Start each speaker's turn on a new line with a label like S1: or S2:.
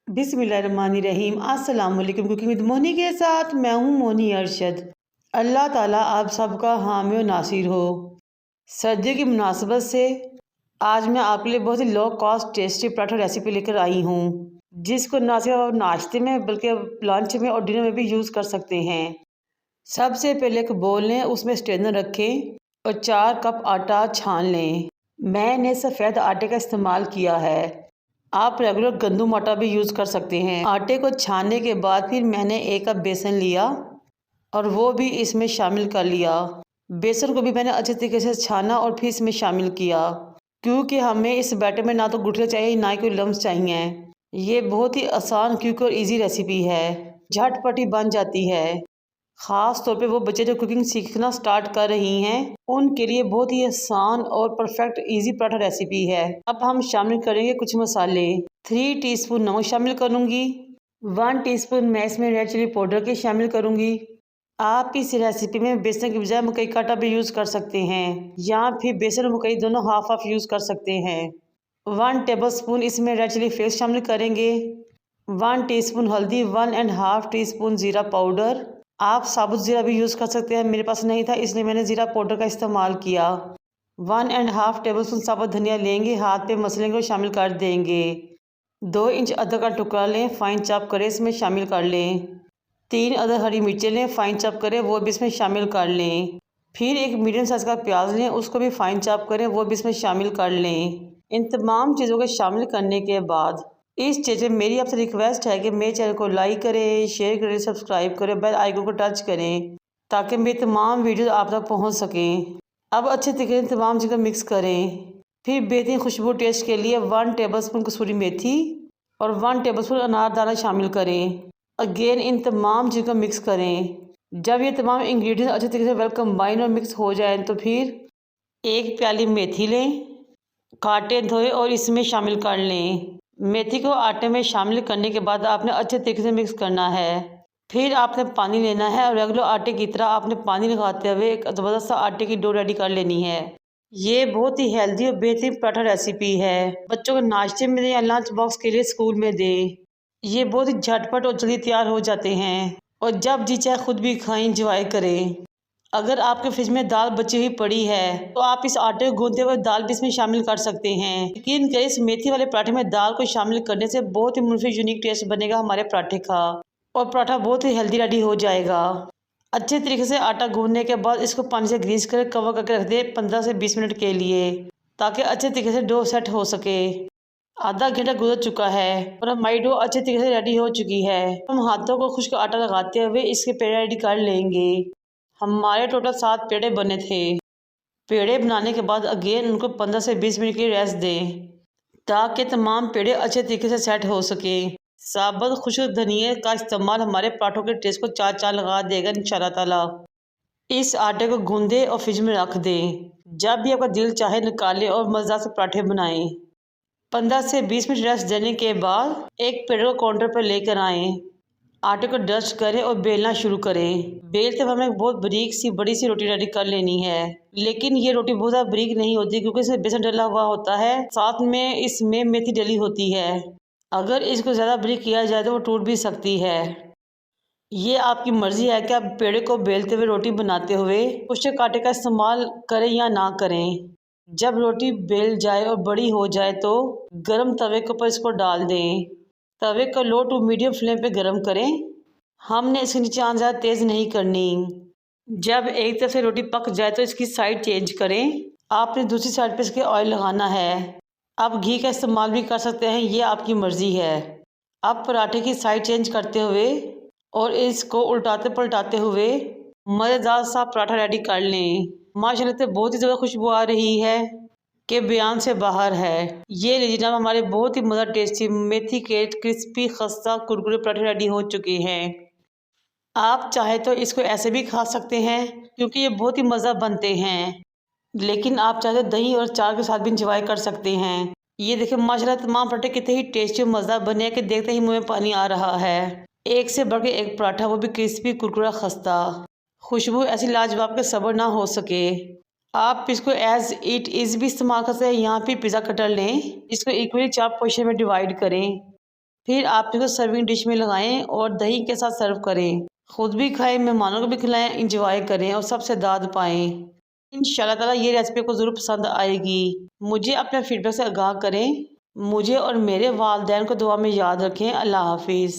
S1: बिस्मिल्लाहिर्रहमानिर्रहीम। अस्सलाम वालेकुम। कुकिंग विद मोनी के साथ मैं हूँ मोनी अरशद। अल्लाह ताला आप सबका हामी और नासिर हो। सर्दियों की मुनासबत से आज मैं आपके लिए बहुत ही low cost tasty paratha recipe लेकर आई हूँ, जिसको ना सिर्फ आप नाश्ते में बल्कि लंच में और डिनर में भी यूज़ कर सकते हैं। सबसे पहले एक बोल लें, उसमें स्ट्रेनर रखें और 4 कप आटा छान लें। मैंने सफ़ेद आटे का इस्तेमाल किया है, आप रेगुलर गंदम आटा भी यूज़ कर सकते हैं। आटे को छानने के बाद फिर मैंने 1 कप बेसन लिया और वो भी इसमें शामिल कर लिया। बेसन को भी मैंने अच्छे तरीके से छाना और फिर इसमें शामिल किया, क्योंकि हमें इस बैटर में ना तो गुठलियाँ चाहिए ना ही कोई लम्स चाहिए। ये बहुत ही आसान, क्विक और ईजी रेसिपी है, झटपट ही बन जाती है। ख़ास तौर पे वो बच्चे जो कुकिंग सीखना स्टार्ट कर रही हैं, उनके लिए बहुत ही आसान और परफेक्ट इजी पराठा रेसिपी है। अब हम शामिल करेंगे कुछ मसाले। 3 टीस्पून नमक शामिल करूँगी। 1 टीस्पून मैं इसमें रेड चिली पाउडर के शामिल करूँगी। आप इस रेसिपी में बेसन की बजाय मकई का आटा भी यूज़ कर सकते हैं, या फिर बेसन और मकई दोनों हाफ हाफ यूज़ कर सकते हैं। 1 टेबल स्पून इसमें रेड चिली फ्लेक्स शामिल करेंगे। 1 टीस्पून हल्दी, 1.5 टीस्पून ज़ीरा पाउडर। आप साबुत ज़ीरा भी यूज़ कर सकते हैं, मेरे पास नहीं था इसलिए मैंने ज़ीरा पाउडर का इस्तेमाल किया। 1.5 टेबल स्पून साबुत धनिया लेंगे, हाथ पे मसलेंगे और शामिल कर देंगे। 2 इंच अदरक का टुकड़ा लें, फाइन चॉप करें, इसमें शामिल कर लें। 3 अदर हरी मिर्चें लें, फाइन चॉप करें, वो भी इसमें शामिल कर लें। फिर एक मीडियम साइज़ का प्याज लें, उसको भी फाइन चॉप करें, वो भी इसमें शामिल कर लें। इन तमाम चीज़ों को शामिल करने के बाद इस स्टेज में मेरी आपसे रिक्वेस्ट है कि मेरे चैनल को लाइक करें, शेयर करें, सब्सक्राइब करें, बेल आइकन को टच करें, ताकि मेरी तमाम वीडियो आप तक पहुंच सकें। अब अच्छे तरीके से तमाम चीज़ें मिक्स करें। फिर बेहतरीन खुशबू टेस्ट के लिए 1 टेबलस्पून कसूरी मेथी और 1 टेबलस्पून अनारदाना शामिल करें। अगेन इन तमाम चीज़ों को मिक्स करें। जब ये तमाम इंग्रेडिएंट्स अच्छे तरीके से वेल कंबाइन और मिक्स हो जाए तो फिर 1 प्याली मेथी लें, काटे धोए और इसमें शामिल कर लें। मेथी को आटे में शामिल करने के बाद आपने अच्छे तरीके से मिक्स करना है। फिर आपने पानी लेना है और रेगुलर आटे की तरह आपने पानी लगाते हुए एक ज़बरदस्त सा आटे की डो रेडी कर लेनी है। ये बहुत ही हेल्दी और बेहतरीन पराठा रेसिपी है, बच्चों को नाश्ते में दें या लंच बॉक्स के लिए स्कूल में दें। ये बहुत ही झटपट और जल्दी तैयार हो जाते हैं और जब जी चाहे खुद भी खाएं, इंजॉय करें। अगर आपके फ्रिज में दाल बची हुई पड़ी है तो आप इस आटे को गूंदते हुए दाल भी इसमें शामिल कर सकते हैं। लेकिन इस मेथी वाले पराठे में दाल को शामिल करने से बहुत ही मुफीद यूनिक टेस्ट बनेगा हमारे पराठे का, और पराठा बहुत ही हेल्दी रेडी हो जाएगा। अच्छे तरीके से आटा गूंदने के बाद इसको पानी से ग्रीस कर कवर करके रख दे 15 से 20 मिनट के लिए, ताकि अच्छे तरीके से डो सेट हो सके। आधा घंटा गुजर चुका है और हमारी डो अच्छे तरीके से रेडी हो चुकी है। हम हाथों को खुश्क आटा लगाते हुए इसके पेड़े रेडी कर लेंगे। हमारे टोटल 7 पेड़े बने थे। पेड़े बनाने के बाद अगेन उनको 15 से 20 मिनट की रेस्ट दें, ताकि तमाम पेड़े अच्छे तरीके से सेट हो सके। साबुत खुश्क धनिया का इस्तेमाल हमारे पराठों के टेस्ट को चार चांद लगा देगा इंशाल्लाह ताला। इस आटे को गूंदे और फ्रिज में रख दें। जब भी आपका दिल चाहे निकालें और मज़ेदार से पराठे बनाएं। 15 से 20 मिनट रेस्ट देने के बाद एक पेड़े को काउंटर पर लेकर आएँ। आटे को डस्ट करें और बेलना शुरू करें। बेलते वक्त हमें बहुत बारीक सी बड़ी सी रोटी रेडी कर लेनी है, लेकिन ये रोटी बहुत ज़्यादा बारीक नहीं होती क्योंकि इसमें बेसन डला हुआ होता है, साथ में इसमें मेथी डली होती है। अगर इसको ज़्यादा बारीक किया जाए तो वो टूट भी सकती है। ये आपकी मर्ज़ी है कि आप पेड़े को बेलते हुए रोटी बनाते हुए खुश्क आटे का इस्तेमाल करें या ना करें। जब रोटी बेल जाए और बड़ी हो जाए तो गर्म तवे के ऊपर इसको डाल दें। तवे को लो टू मीडियम फ्लेम पे गरम करें। हमने इसके नीचे आंच ज़्यादा तेज़ नहीं करनी। जब एक तरफ से रोटी पक जाए तो इसकी साइड चेंज करें। आपने दूसरी साइड पे इसके ऑयल लगाना है। आप घी का इस्तेमाल भी कर सकते हैं, ये आपकी मर्ज़ी है। अब पराठे की साइड चेंज करते हुए और इसको उल्टाते पलटाते हुए मज़ेदार सा पराठा रेडी कर लें। माशाल्लाह से बहुत ही ज़्यादा खुशबू आ रही है के बयान से बाहर है। ये लीजिए जनाब, हमारे बहुत ही मज़ा टेस्टी मेथी के क्रिस्पी खस्ता कुरकुरे पराठे रेडी हो चुके हैं। आप चाहे तो इसको ऐसे भी खा सकते हैं क्योंकि ये बहुत ही मज़ा बनते हैं, लेकिन आप चाहे तो दही और चार के साथ भी इंजॉय कर सकते हैं। ये देखिए माशाल्लाह तमाम पराठे कितने ही टेस्टी और मज़ा बने कि देखते ही मुँह में पानी आ रहा है। एक से बढ़ के एक पराठा, वो भी क्रिस्पी कुरकुरा खस्ता। खुशबू ऐसी लाजवाब के सब्र ना हो सके। आप इसको एज इट इज़ भी इस्तेमाल कर सकते हैं, यहाँ पे पिज़्ज़ा कटर लें, इसको इक्वली 4 पोर्शन में डिवाइड करें। फिर आप इसको सर्विंग डिश में लगाएं और दही के साथ सर्व करें। खुद भी खाएं, मेहमानों को भी खिलाएं, इंजॉय करें और सबसे दाद पाएं। इंशाल्लाह ताला ये रेसिपी को ज़रूर पसंद आएगी। मुझे अपने फीडबैक से आगाह करें। मुझे और मेरे वालिदैन को दुआ में याद रखें। अल्लाह हाफिज़।